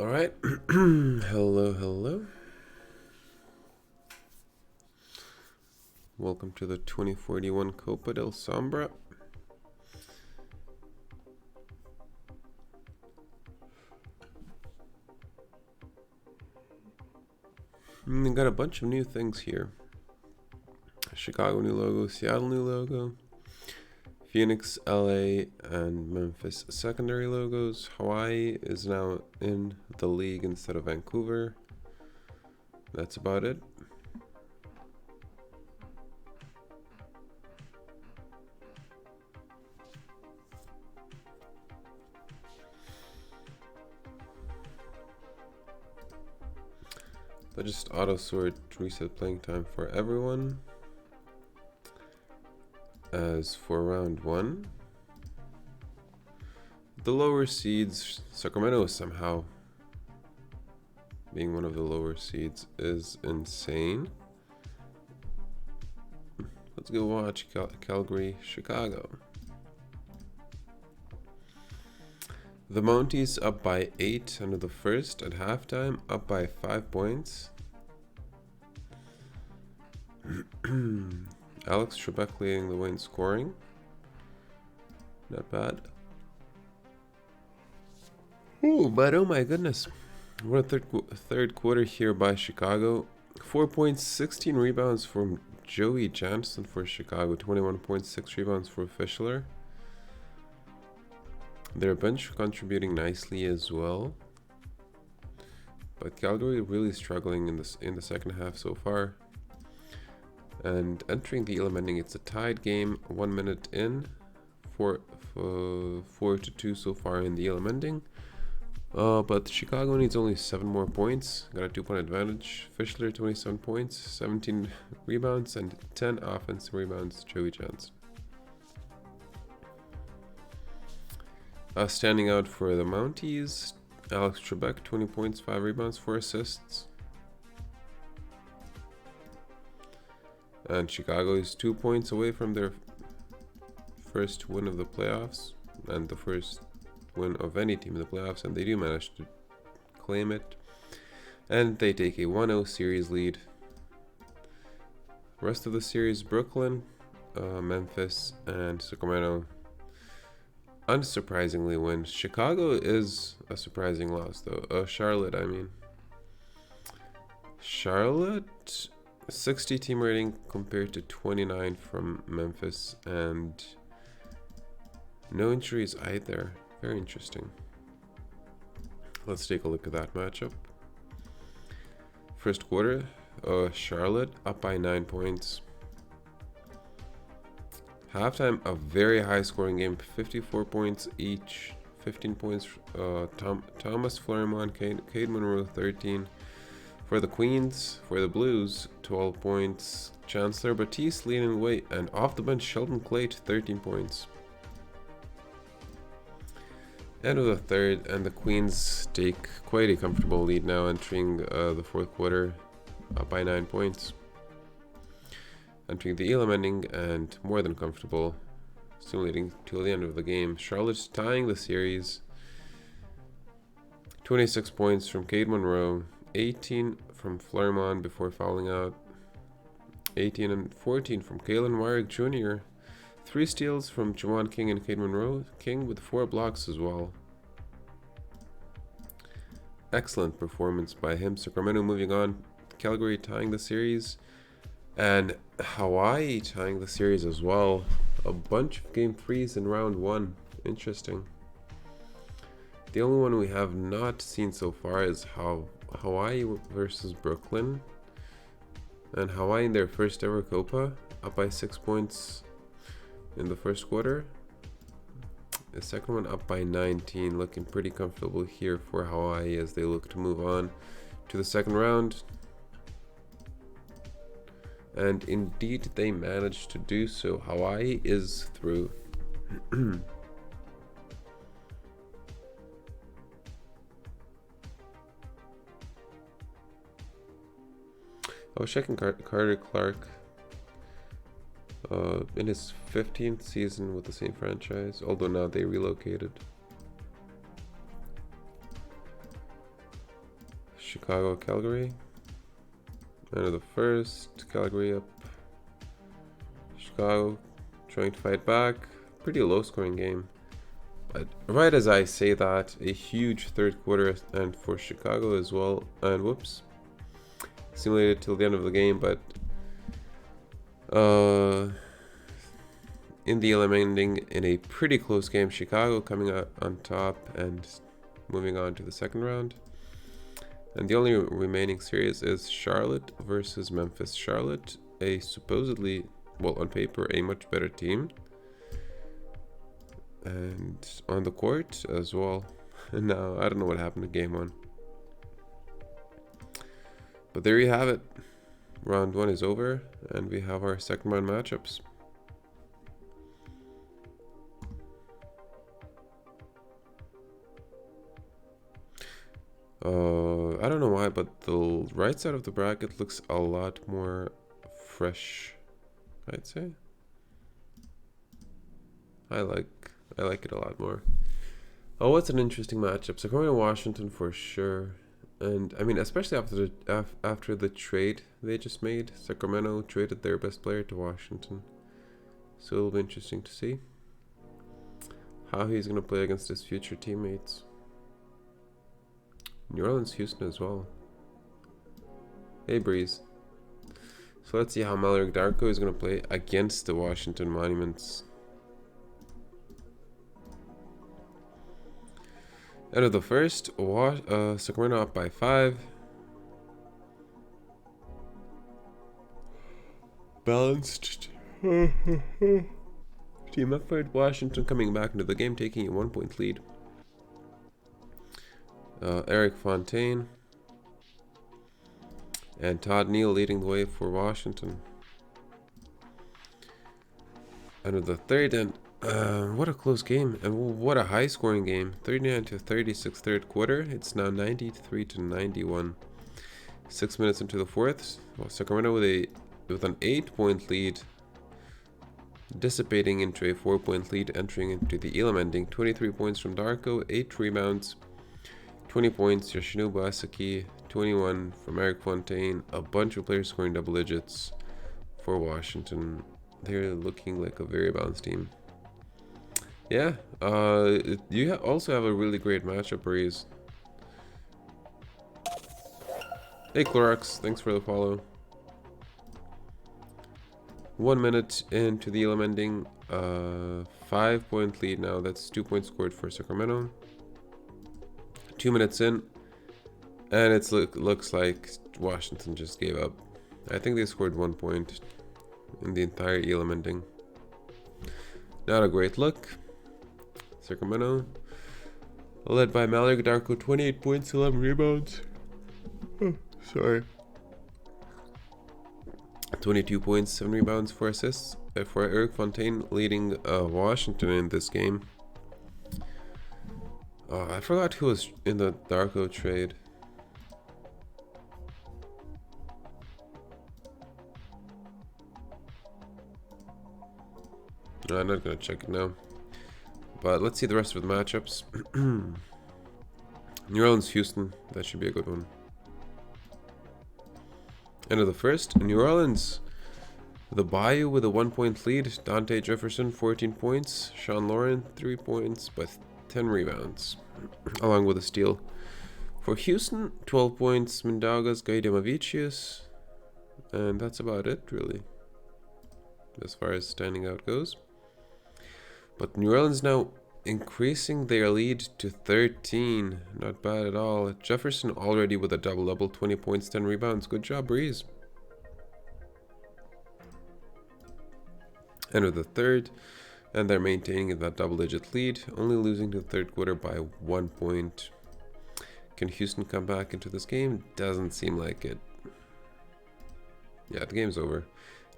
All right. Hello, hello. Welcome to the 2041 Copa del Sombra. We got a bunch of new things here. Chicago new logo, Seattle new logo, Phoenix, LA, and Memphis secondary logos. Hawaii is now in the league instead of Vancouver. That's about it. But just auto sort reset playing time for everyone. As for round one, the lower seeds, Sacramento somehow being one of the lower seeds is insane. Let's go watch Calgary, Chicago. The Mounties up by 8 under the first at halftime, up by 5 points. Alex Trebek leading the way in scoring. Not bad. Oh, but oh my goodness. What a third quarter here by Chicago. 4 points, 16 rebounds from Joey Jansen for Chicago. 21.6 rebounds for Fischler. Their bench contributing nicely as well. But Calgary really struggling in the second half so far. And entering the Elam ending, it's a tied game, 1 minute in, 4-2 so far in the Elam ending. But Chicago needs only 7 more points. Got a 2-point advantage. Fischler 27 points, 17 rebounds, and 10 offensive rebounds. Joey Jansen. Standing out for the Mounties, Alex Trebek 20 points, 5 rebounds, 4 assists. And Chicago is 2 points away from their first win of the playoffs and the first win of any team in the playoffs, and they do manage to claim it. And they take a 1-0 series lead. Rest of the series, Brooklyn, Memphis, and Sacramento unsurprisingly win. Chicago is a surprising loss though. Charlotte, I mean. Charlotte, 60 team rating compared to 29 from Memphis, and no injuries either. Very interesting. Let's take a look at that matchup. First quarter, Charlotte up by 9 points. Halftime, a very high scoring game, 54 points each, 15 points. Thomas Fleurimont, Cade Monroe 13. For the Queens, for the Blues, 12 points. Chancellor Batiste leading the way, and off the bench, Sheldon Clayt, 13 points. End of the third, and the Queens take quite a comfortable lead now, entering the fourth quarter, up by 9 points. Entering the Elam ending, and more than comfortable, still leading till the end of the game. Charlotte's tying the series. 26 points from Cade Monroe. 18 from Fleurimont before fouling out. 18 and 14 from Kalen Wyrick Jr. 3 steals from Juwan King and Cade Monroe. King with 4 blocks as well. Excellent performance by him. Sacramento moving on. Calgary tying the series. And Hawaii tying the series as well. A bunch of game 3s in round 1. Interesting. The only one we have not seen so far is Hawaii versus Brooklyn, and Hawaii in their first ever Copa, up by 6 points in the first quarter. The second one up by 19, looking pretty comfortable here for Hawaii as they look to move on to the second round. And indeed they managed to do so. Hawaii is through. I was checking Carter Clark in his 15th season with the same franchise, although now they relocated. Chicago, Calgary. End of the first, Calgary up. Chicago trying to fight back. Pretty low scoring game. But right as I say that, a huge third quarter and for Chicago as well. And whoops. Simulated till the end of the game, but in the ending in a pretty close game, Chicago coming out on top and moving on to the second round. And the only remaining series is Charlotte versus Memphis. Charlotte, a supposedly, well, on paper, a much better team. And on the court as well. And now, I don't know what happened to game one. But there you have it. Round one is over, and we have our second round matchups. I don't know why, but the right side of the bracket looks a lot more fresh, I'd say. I like it a lot more. Oh, what's an interesting matchup. Sacramento, Washington for sure. And I mean, especially after the trade they just made. Sacramento traded their best player to Washington. So it'll be interesting to see how he's going to play against his future teammates. New Orleans, Houston as well. Hey, Breeze. So let's see how Mallory Darko is going to play against the Washington Monuments. End of the first, Sacramento up by 5. Balanced team effort. Washington coming back into the game, taking a 1-point lead. Eric Fontaine and Todd Neal leading the way for Washington. End of the third, and what a close game, and what a high scoring game. 39-36 third quarter. It's now 93-91. 6 minutes into the fourth. Well, Sacramento with an 8-point lead, dissipating into a 4-point lead, entering into the Elam ending. 23 points from Darko, 8 rebounds, 20 points, Yoshinobu Asaki, 21 from Eric Fontaine. A bunch of players scoring double digits for Washington. They're looking like a very balanced team. Yeah, you also have a really great matchup, Breeze. Hey, Clorox, thanks for the follow. 1 minute into the Elam ending. 5-point lead now. That's 2 points scored for Sacramento. 2 minutes in, and it looks like Washington just gave up. I think they scored 1 point in the entire Elam ending. Not a great look. Sacramento, led by Mallory Darko, 28 points, 11 rebounds. Oh, sorry. 22 points, 7 rebounds, 4 assists for Eric Fontaine, leading Washington in this game. I forgot who was in the Darko trade. No, I'm not going to check it now. But let's see the rest of the matchups. New Orleans, Houston. That should be a good one. End of the first. New Orleans, the Bayou with a 1-point lead. Dante Jefferson, 14 points. Sean Lauren, 3 points, but 10 rebounds, along with a steal. For Houston, 12 points. Mindaugas, Gaidamavicius. And that's about it, really, as far as standing out goes. But New Orleans now increasing their lead to 13. Not bad at all. Jefferson already with a double-double, 20 points, 10 rebounds. Good job, Breeze. End of the third, and they're maintaining that double-digit lead, only losing the third quarter by 1 point. Can Houston come back into this game? Doesn't seem like it. Yeah, the game's over.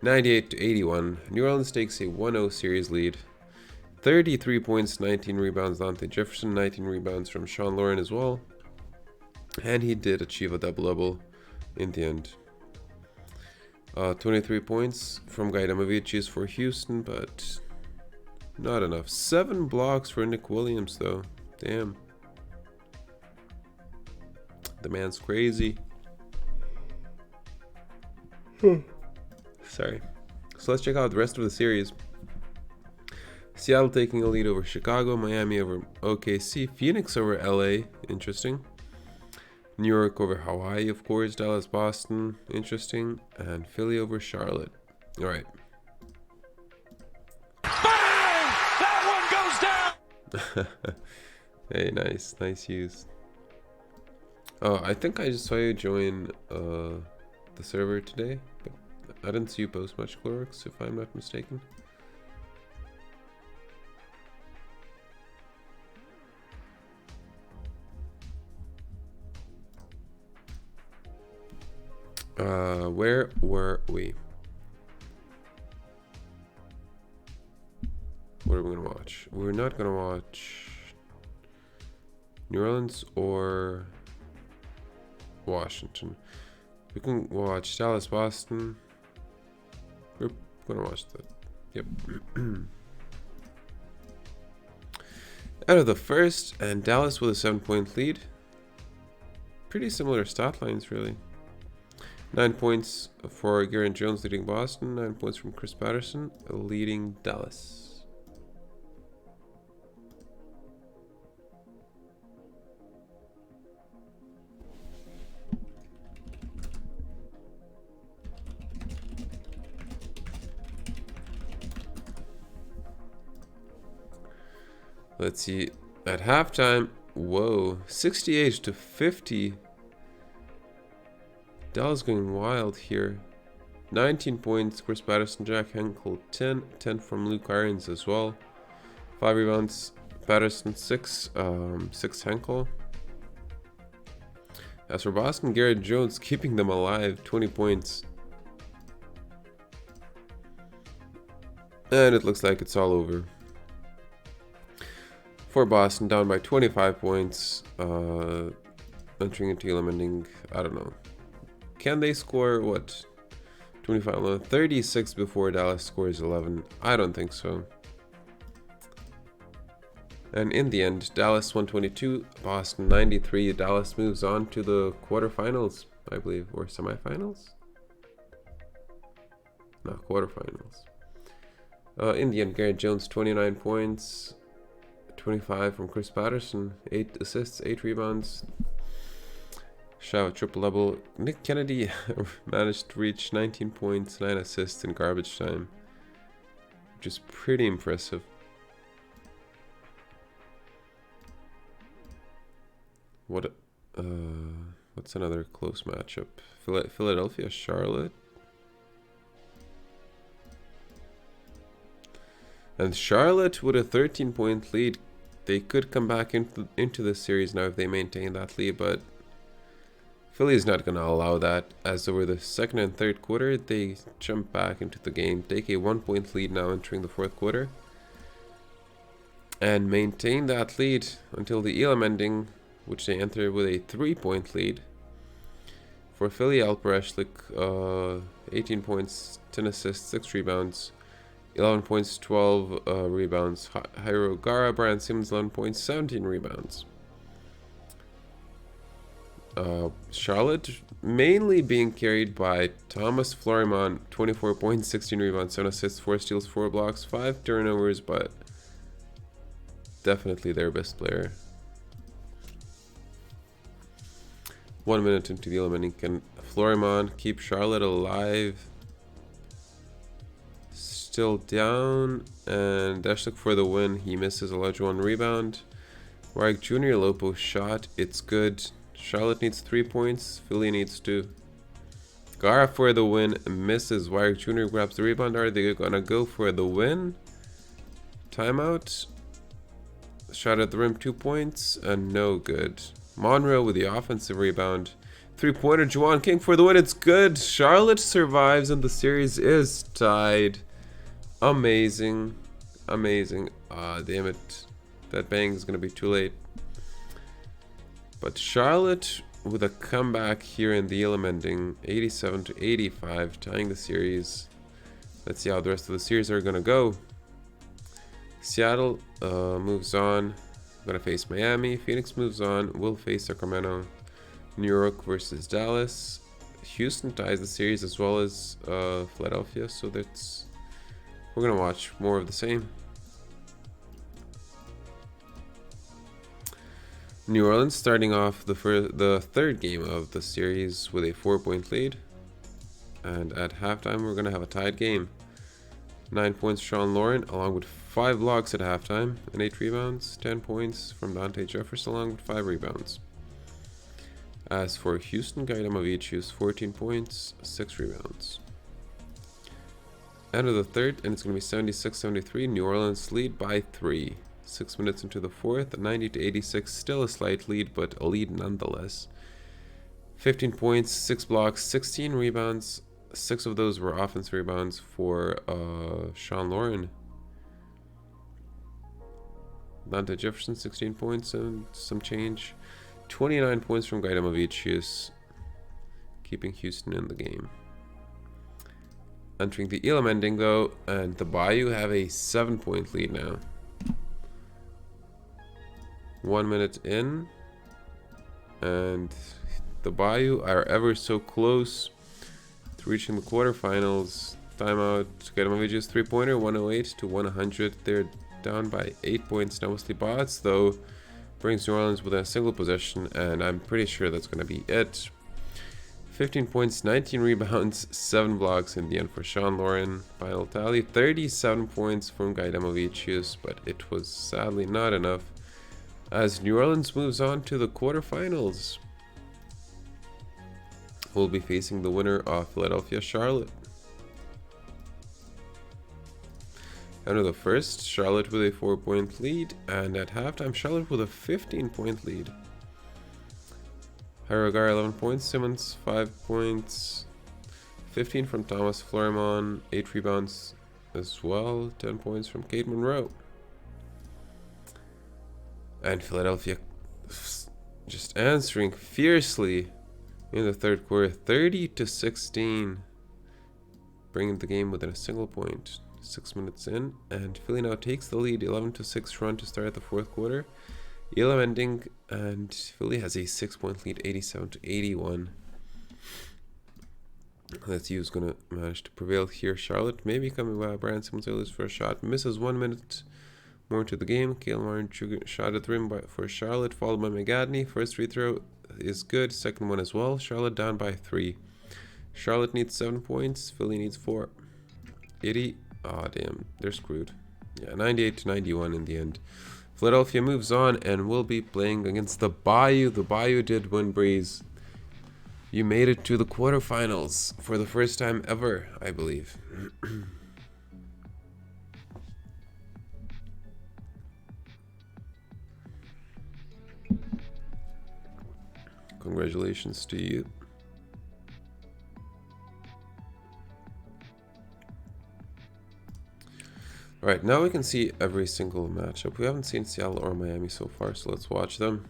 98-81. New Orleans takes a 1-0 series lead. 33 points, 19 rebounds, Dante Jefferson, 19 rebounds from Sean Lauren as well. And he did achieve a double-double in the end. 23 points from Gaidamavicius for Houston, but not enough. 7 blocks for Nick Williams, though. Damn. The man's crazy. Sorry. So let's check out the rest of the series. Seattle taking a lead over Chicago, Miami over OKC, Phoenix over LA, interesting. New York over Hawaii, of course, Dallas, Boston, interesting, and Philly over Charlotte. All right. Bang! That one goes down. Hey, nice use. Oh, I think I just saw you join the server today, but I didn't see you post much, Clorox, if I'm not mistaken. Where were we? What are we gonna watch? We're not gonna watch New Orleans or Washington. We can watch Dallas, Boston. We're gonna watch that. Yep. Out of the first, and Dallas with a 7-point lead. Pretty similar stat lines, really. 9 points for Garrett Jones leading Boston. 9 points from Chris Patterson leading Dallas. Let's see. At halftime, whoa, 68-50. Dallas going wild here. 19 points, Chris Patterson, Jack Henkel 10 from Luke Irons as well. 5 rebounds, Patterson 6 Henkel. As for Boston, Garrett Jones keeping them alive, 20 points. And it looks like it's all over. For Boston, down by 25 points, entering into Elam ending, I don't know. Can they score, what, 25, 36 before Dallas scores 11? I don't think so. And in the end, Dallas 122, Boston 93. Dallas moves on to the quarterfinals, I believe, or semifinals? No, quarterfinals. In the end, Garrett Jones 29 points. 25 from Chris Patterson, 8 assists, 8 rebounds. Shout triple double. Nick Kennedy managed to reach 19 points, 9 assists in garbage time, which is pretty impressive. What's another close matchup? Philadelphia, Charlotte. And Charlotte with a 13-point lead, they could come back into the series now if they maintain that lead, but Philly is not going to allow that, as over the second and third quarter, they jump back into the game, take a 1-point lead now entering the fourth quarter, and maintain that lead until the Elam ending, which they enter with a 3-point lead. For Philly, Alper Eshlik, 18 points, 10 assists, 6 rebounds. 11 points, 12 rebounds. Jairo Gara, Brian Simmons, 11 points, 17 rebounds. Charlotte mainly being carried by Thomas Fleuryman, 24 points, 16 rebounds, 7 assists, 4 steals, 4 blocks, 5 turnovers, but definitely their best player. 1 minute into the eliminating, can Fleuryman keep Charlotte alive? Still down, and Eshlik for the win. He misses a large 1 rebound. Warwick Jr. Lopo shot, it's good. Charlotte needs 3 points, Philly needs 2. Gara for the win, misses. Warwick Jr. grabs the rebound. Are they gonna go for the win? Timeout. Shot at the rim, 2 points, and no good. Monroe with the offensive rebound. 3-pointer, Juwan King for the win, it's good. Charlotte survives and the series is tied. Amazing. Amazing. Damn it. That bang is going to be too late. But Charlotte with a comeback here in the Elam ending, 87-85, tying the series. Let's see how the rest of the series are going to go. Seattle moves on. Going to face Miami. Phoenix moves on. Will face Sacramento. New York versus Dallas. Houston ties the series as well as Philadelphia, so we're gonna watch more of the same. New Orleans starting off the third game of the series with a 4-point lead, and at halftime we're gonna have a tied game. 9 points Sean Lauren, along with 5 blocks at halftime and 8 rebounds. 10 points from Dante Jefferson, along with 5 rebounds. As for Houston, Gaidamovic used 14 points, 6 rebounds. End of the third, and it's going to be 76-73. New Orleans lead by 3. 6 minutes into the fourth, 90-86. Still a slight lead, but a lead nonetheless. 15 points, 6 blocks, 16 rebounds. 6 of those were offensive rebounds for Sean Lauren. Dante Jefferson, 16 points and some change. 29 points from Gaidamovic, keeping Houston in the game. Entering the Elam ending though, and the Bayou have a 7-point lead now. 1 minute in, and the Bayou are ever so close to reaching the quarterfinals. Timeout. Gaidamovic's 3-pointer, 108 to 100. They're down by 8 points. Now mostly bots though. Brings New Orleans within a single possession, and I'm pretty sure that's going to be it. 15 points, 19 rebounds, 7 blocks in the end for Sean Lauren. Final tally, 37 points from Gaidamovic, but it was sadly not enough as New Orleans moves on to the quarterfinals. We'll be facing the winner of Philadelphia-Charlotte. Under the first, Charlotte with a 4-point lead, and at halftime, Charlotte with a 15-point lead. Haragar 11 points, Simmons 5 points, 15 from Thomas Florimon, 8 rebounds as well, 10 points from Kate Monroe. And Philadelphia just answering fiercely in the third quarter, 30-16, bringing the game within a single point. 6 minutes in, and Philly now takes the lead, 11-6 run to start the fourth quarter. Elam ending, and Philly has a 6-point lead, 87-81. Let's see who's gonna manage to prevail here. Charlotte maybe coming by. Brian Simmons early for a shot, misses 1 minute more into the game. Kale Martin shot at the rim for Charlotte, followed by McGadney. First free throw is good, second one as well. Charlotte down by 3. Charlotte needs 7 points, Philly needs 4. 80. Oh damn, they're screwed. Yeah, 98-91 in the end. Philadelphia moves on and will be playing against the Bayou. The Bayou did win, Breeze. You made it to the quarterfinals for the first time ever, I believe. Congratulations to you. Alright, now we can see every single matchup. We haven't seen Seattle or Miami so far, so let's watch them.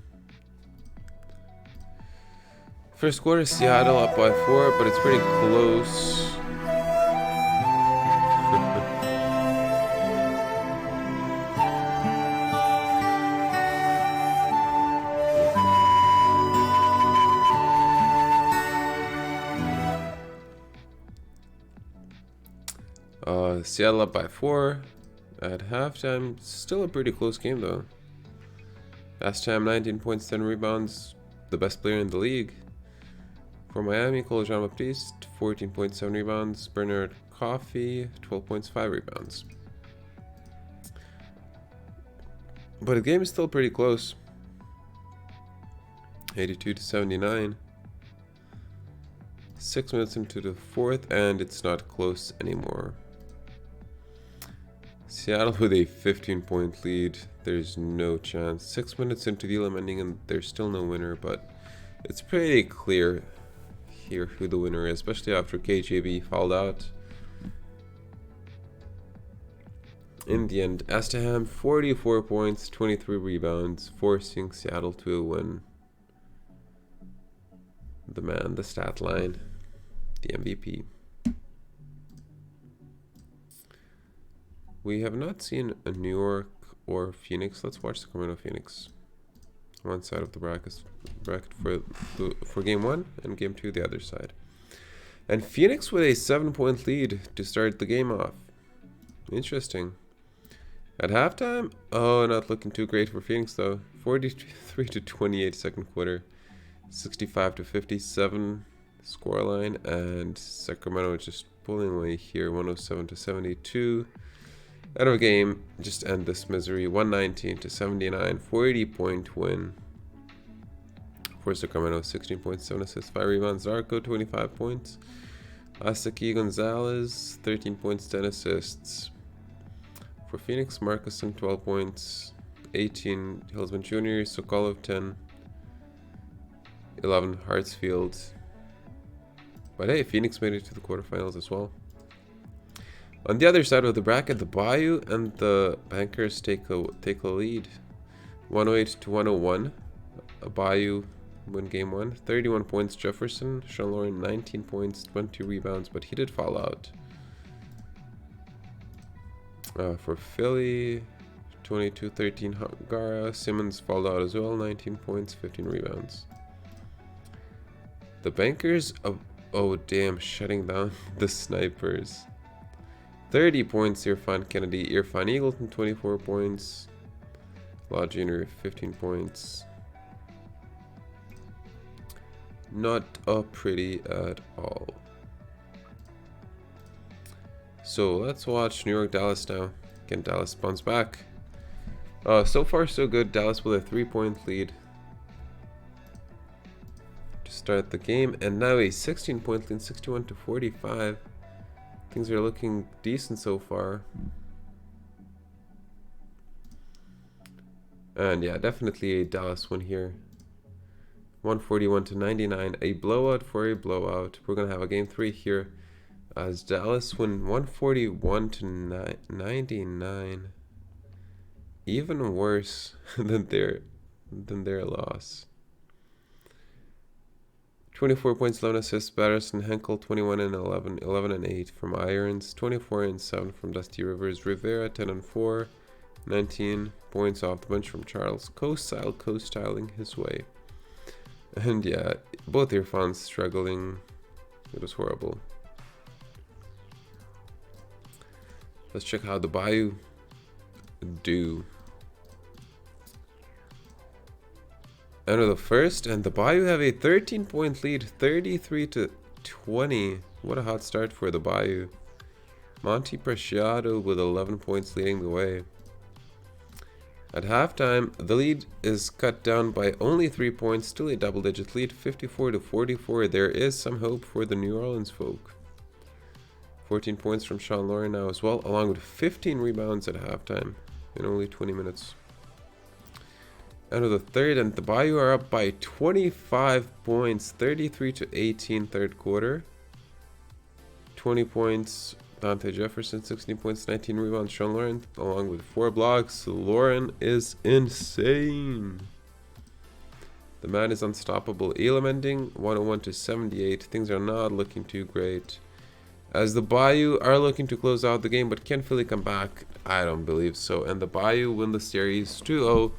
First quarter, Seattle up by 4, but it's pretty close. Seattle up by 4 at halftime. Still a pretty close game though. Last time, 19 points, 10 rebounds. The best player in the league. For Miami, Cole Jean-Baptiste, 14.7 rebounds. Bernard Coffey, 12 points, 5 rebounds. But the game is still pretty close. 82-79. 6 minutes into the fourth, and it's not close anymore. Seattle with a 15-point lead. There's no chance. 6 minutes into the Elam ending, and there's still no winner, but it's pretty clear here who the winner is, especially after KJB fouled out. In the end, Astaham, 44 points, 23 rebounds, forcing Seattle to a win. The man, the stat line, the MVP. We have not seen a New York or Phoenix. Let's watch Sacramento Phoenix. One side of the bracket for game 1 and game 2 the other side. And Phoenix with a 7-point lead to start the game off. Interesting. At halftime, oh, not looking too great for Phoenix though. 43 to 28 second quarter, 65 to 57 scoreline, and Sacramento just pulling away here, 107 to 72. Out of a game, just end this misery. 119 to 79, 40-point win for Sacramento. 16 points, 7 assists, 5 rebounds. Zarco, 25 points. Asaki Gonzalez, 13 points, 10 assists. For Phoenix, Marcuson, 12 points, 18 Hillsman Jr., Sokolov, 10, 11 Hartsfield. But hey, Phoenix made it to the quarterfinals as well. On the other side of the bracket, the Bayou and the Bankers take a lead. 108 to 101. Bayou win game 1. 31 points Jefferson. Sean Lauren 19 points, 20 rebounds, but he did fall out. For Philly, 22-13 Gara. Simmons fouled out as well. 19 points, 15 rebounds. The Bankers, oh damn, shutting down the Snipers. 30 points, Irfan Kennedy. Irfan Eagleton, 24 points. Law Jr., 15 points. Not pretty at all. So let's watch New York Dallas now. Again, Dallas bounce back. So far so good. Dallas with a 3-point lead to start the game, and now a 16-point lead, 61 to 45. Things are looking decent so far. And yeah, definitely a Dallas win here. 141 to 99. A blowout for a blowout. We're going to have a game 3 here as Dallas win 141 to 99. Even worse than their loss. 24 points, 11 assists, Patterson, Henkel, 21 and 11, 11 and 8 from Irons, 24 and 7 from Dusty Rivers, Rivera, 10 and 4, 19 points off the bench from Charles, co-styling his way. And yeah, both Irfans struggling. It was horrible. Let's check how the Bayou do. Enter the first, and the Bayou have a 13-point lead, 33 to 20. What a hot start for the Bayou. Monty Preciado with 11 points leading the way. At halftime, the lead is cut down by only 3 points, still a double-digit lead, 54 to 44. There is some hope for the New Orleans folk. 14 points from Sean Lauren now as well, along with 15 rebounds at halftime in only 20 minutes. Out of the third, and the Bayou are up by 25 points, 33 to 18 third quarter. 20 points, Dante Jefferson, 16 points, 19 rebounds, Sean Lauren, along with 4 blocks. Lauren is insane. The man is unstoppable. Elam ending 101 to 78. Things are not looking too great, as the Bayou are looking to close out the game, but can Philly come back? I don't believe so. And the Bayou win the series 2-0.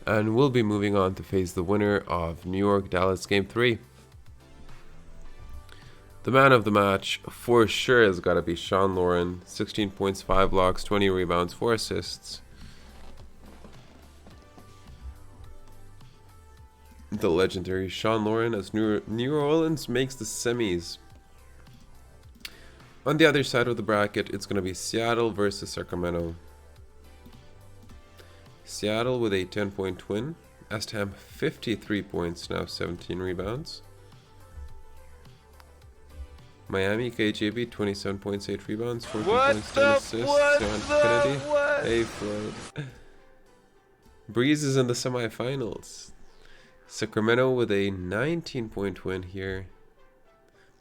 And we'll be moving on to face the winner of New York Dallas Game 3. The man of the match for sure has got to be Sean Lauren. 16 points, 5 blocks, 20 rebounds, 4 assists. The legendary Sean Lauren as New Orleans makes the semis. On the other side of the bracket, it's going to be Seattle versus Sacramento. Seattle with a 10-point win. Estham 53 points, now 17 rebounds. Miami, KJB 27 points, 8 rebounds, 14 points, 10 assists. John Kennedy. Hey, Floyd. Breeze is in the semifinals. Sacramento with a 19-point win here.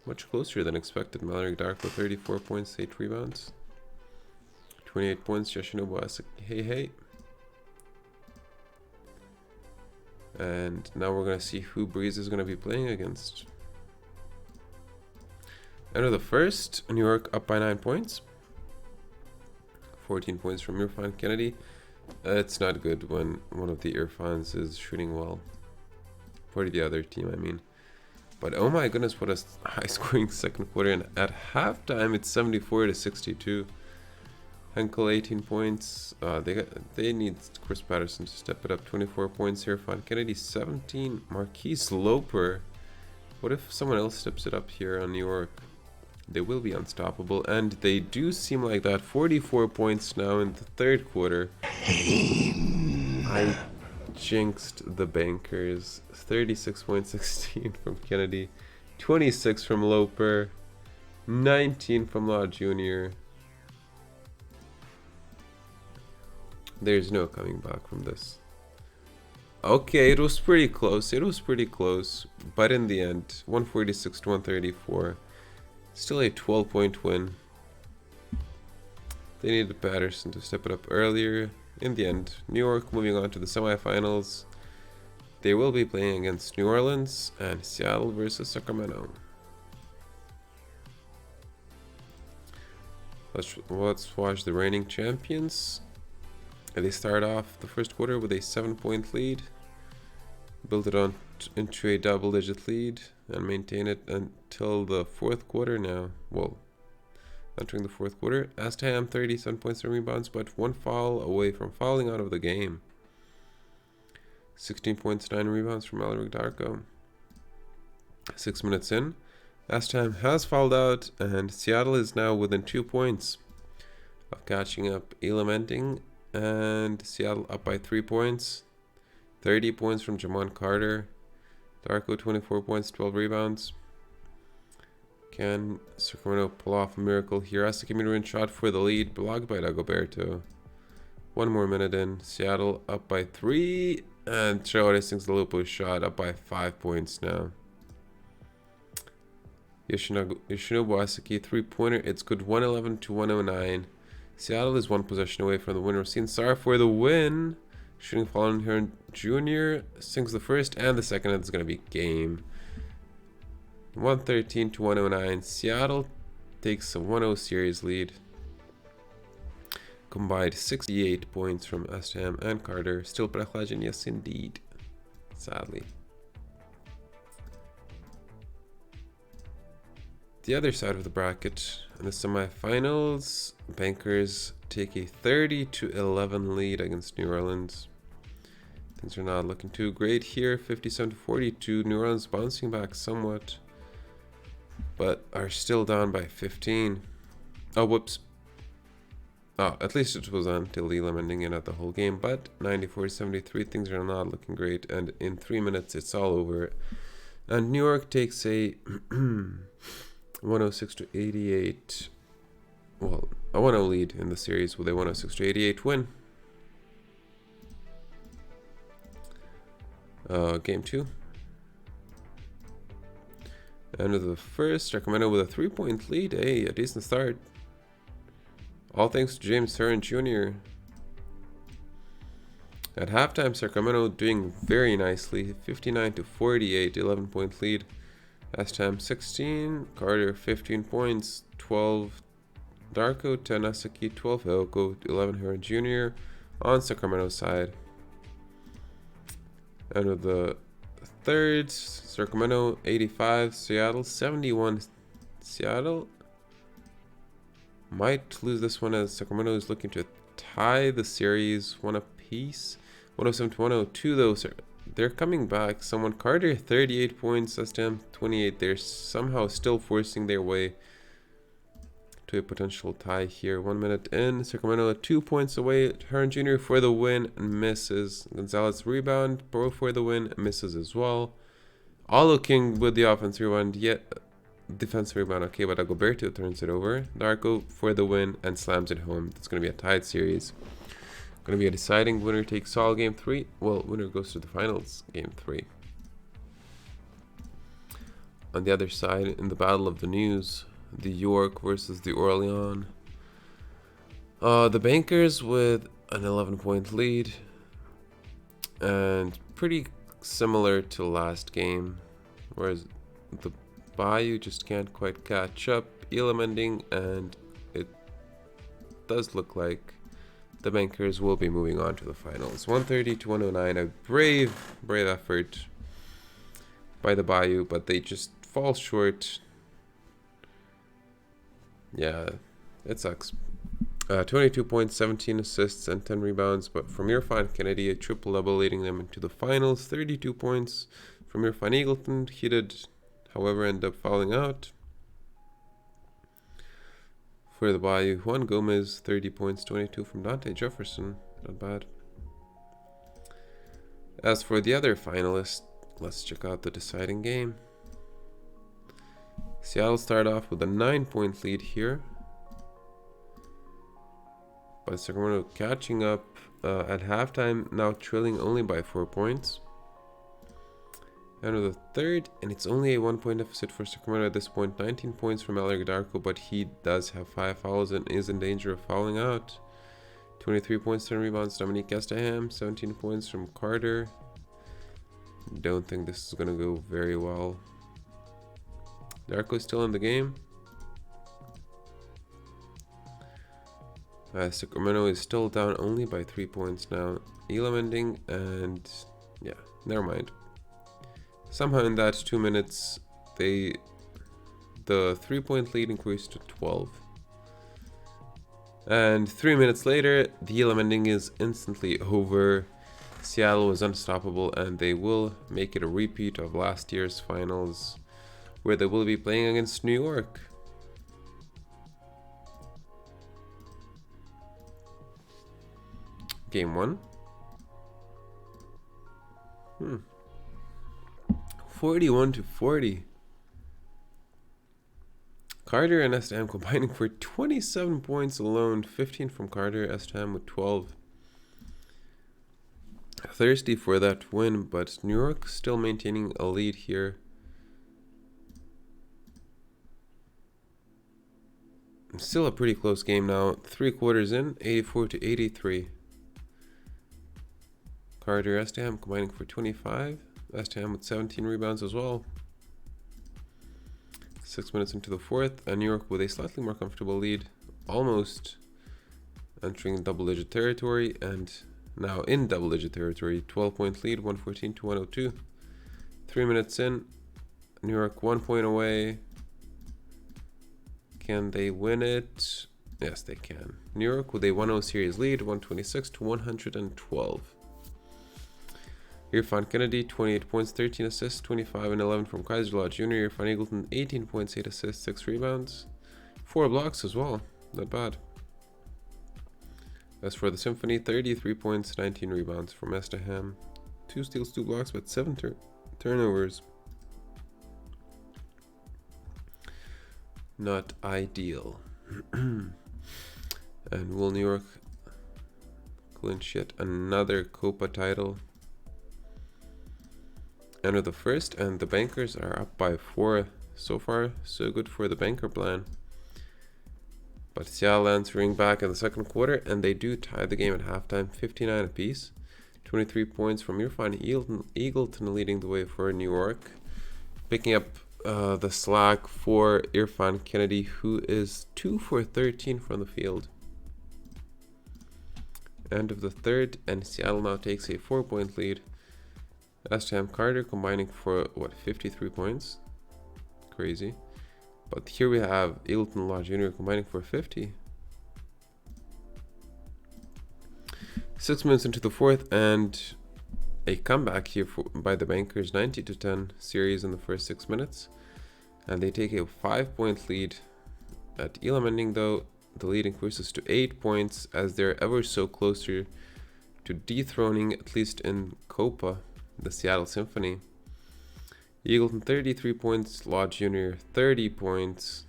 Much closer than expected. Mallory Darko 34 points, 8 rebounds. 28 points, Yoshinobu Asaki. Hey. And now we're going to see who Breeze is going to be playing against. Enter the first, New York up by 9 points. 14 points from Irfan Kennedy. It's not good when one of the Irfans is shooting well. For the other team, I mean. But oh my goodness, what a high-scoring second quarter. And at halftime, it's 74 to 62. Henkel 18 points. They need Chris Patterson to step it up. 24 points here. Fon Kennedy 17. Marquise Loper. What if someone else steps it up here on New York? They will be unstoppable, and they do seem like that. 44 points now in the third quarter. I jinxed the bankers. 36.16 from Kennedy. 26 from Loper. 19 from Law Jr. There's no coming back from this. Okay, it was pretty close. It was pretty close. But in the end, 146 to 134. Still a 12-point win. They needed Patterson to step it up earlier. In the end, New York moving on to the semifinals. They will be playing against New Orleans and Seattle versus Sacramento. Let's watch the reigning champions. They start off the first quarter with a 7-point lead. Build it on into a double-digit lead and maintain it until the fourth quarter now. Well, entering the fourth quarter. Astam 37 points and rebounds, but one foul away from fouling out of the game. 16 points, 9 rebounds from Alaric Darko. 6 minutes in. Astam has fouled out, and Seattle is now within 2 points of catching up. Elam ending, and Seattle up by 3 points. 30 points from Jamon Carter. Darko 24 points, 12 rebounds. Can Sacramento pull off a miracle here? Has to give me a shot for the lead, blocked by Dagoberto. 1 more minute in. Seattle up by 3, and Trevor Lupo's shot up by 5 points now. Yoshinobu Asaki 3-pointer. It's good. 111 to 109. Seattle is 1 possession away from the winner. Seen Sar for the win. Shooting Fallen here. Jr. sinks the first and the second. It's going to be game. 113 to 109. Seattle takes a 1-0 series lead. Combined 68 points from Astam and Carter. Still Prechlajan, yes indeed. Sadly. The other side of the bracket, in the semifinals, Bankers take a 30 to 11 lead against New Orleans. Things are not looking too great here. 57 to 42. New Orleans bouncing back somewhat, but are still down by 15. Oh, whoops. Oh, at least it was until Elam ending in at the whole game, but 94 to 73. Things are not looking great, and in 3 minutes it's all over. And New York takes a 106 to 88. Well, a 1-0 lead in the series with a 106 to 88 win. Game 2. End of the first. Sacramento with a 3-point lead. Hey, a decent start. All thanks to James Harden Jr. At halftime, Sacramento doing very nicely. 59 to 48, 11-point lead. Last time 16. Carter 15 points, 12 Darko, 10 Asaki, 12 Hilko, 11 Harden Jr. on Sacramento side. End of the third, Sacramento 85, Seattle 71. Seattle might lose this one as Sacramento is looking to tie the series 1 apiece. 107 to 102 though. They're coming back. Someone Carter 38 points, Astam 28. They're somehow still forcing their way to a potential tie here. 1 minute in. Sacramento 2 points away. Harden Jr. for the win and misses. Gonzalez rebound. Bro for the win, misses as well. All looking with the offensive rebound, yet defensive rebound. Okay, but Dagoberto turns it over. Darko for the win and slams it home. It's going to be a tied series. Going to be a deciding winner takes all game 3. Well, winner goes to the finals game 3. On the other side, in the battle of the news, the York versus the Orleans. The Bankers with an 11-point lead, and pretty similar to last game, whereas the Bayou just can't quite catch up. Elam ending, and it does look like the Bankers will be moving on to the finals. 130 to 109. A brave effort by the Bayou, but they just fall short. Yeah, it sucks. 22 points, 17 assists, and 10 rebounds. But from Irfan Kennedy, a triple-double leading them into the finals. 32 points from Irfan Eagleton. He did, however, end up fouling out. For the Bayou, Juan Gomez, 30 points, 22 from Dante Jefferson. Not bad. As for the other finalists, let's check out the deciding game. Seattle started off with a 9-point lead here, but Sacramento catching up at halftime, now trailing only by 4 points. Enter the third, and it's only a 1-point deficit for Sacramento at this point. 19 points from Alec Darko, but he does have 5 fouls and is in danger of fouling out. 23 points, 10 rebounds, Dominique Castaham. 17 points from Carter. Don't think this is going to go very well. Darko still in the game. Sacramento is still down only by 3 points now. Elam ending, and yeah, never mind. Somehow in that 2 minutes, the 3-point lead increased to 12. And 3 minutes later, the Elam ending is instantly over. Seattle was unstoppable, and they will make it a repeat of last year's finals, where they will be playing against New York. Game 1. 41 to 40. Carter and Estam combining for 27 points alone. 15 from Carter, Estam with 12. Thirsty for that win, but New York still maintaining a lead here. Still a pretty close game now. 3 quarters in, 84 to 83. Carter, Estam combining for 25. Estam with 17 rebounds as well. 6 minutes into the fourth, and New York with a slightly more comfortable lead, almost entering double-digit territory, and now in double-digit territory. 12-point lead, 114 to 102. 3 minutes in, New York 1 point away. Can they win it? Yes, they can. New York with a 1-0 series lead, 126 to 112. Irfan Kennedy, 28 points, 13 assists, 25 and 11 from Kaiser Law Jr. Irfan Eagleton, 18 points, 8 assists, 6 rebounds, 4 blocks as well. Not bad. As for the Symphony, 33 points, 19 rebounds from Estaham. 2 steals, 2 blocks, but 7 turnovers. Not ideal. And will New York clinch yet another Copa title? Enter the first, and the Bankers are up by 4 so far. So good for the Banker plan. But Seattle answering back in the second quarter, and they do tie the game at halftime, 59 apiece. 23 points from Irfan Eagleton leading the way for New York. Picking up the slack for Irfan Kennedy, who is 2 for 13 from the field. End of the third, and Seattle now takes a 4-point lead. Estam Carter combining for 53 points. Crazy. But here we have Eagleton Law Jr. combining for 50. 6 minutes into the fourth, and a comeback here by the Bankers, 90 to 10 series in the first 6 minutes. And they take a 5-point lead. At Elam ending, though, the lead increases to 8 points as they're ever so closer to dethroning, at least in Copa, the Seattle Symphony. Eagleton 33 points, Law Jr. 30 points.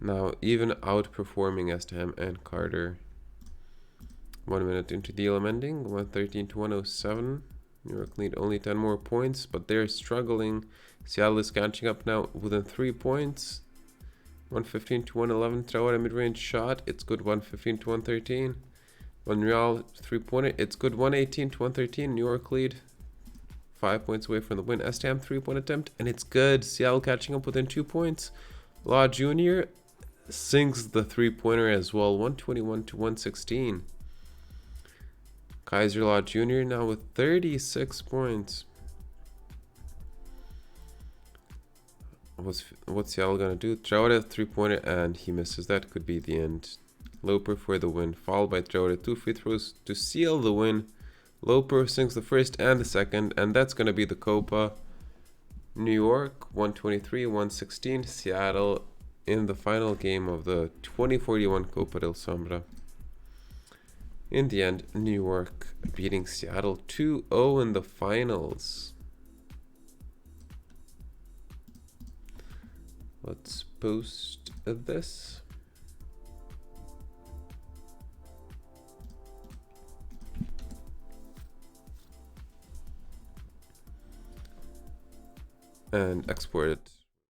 Now even outperforming Estam and Carter. 1 minute into the Elam ending, 113 to 107. New York need only 10 more points, but they're struggling. Seattle is catching up now within 3 points. 115 to 111, throw out a mid-range shot. It's good, 115 to 113. Montreal 3-pointer, it's good, 118 to 113. New York lead 5 points away from the win. Estam 3-point attempt, and it's good. Seattle catching up within 2 points. Law Jr. sinks the three-pointer as well, 121 to 116. Kaiserlaw Jr. now with 36 points. What's Seattle gonna do? Traore three-pointer and he misses. That could be the end. Loper for the win, followed by Traore. 2 free throws to seal the win. Loper sinks the first and the second, and that's gonna be the Copa. New York 123-116. Seattle in the final game of the 2041 Copa del Sombra. In the end, New York beating Seattle 2-0 in the finals. Let's post this. And export it.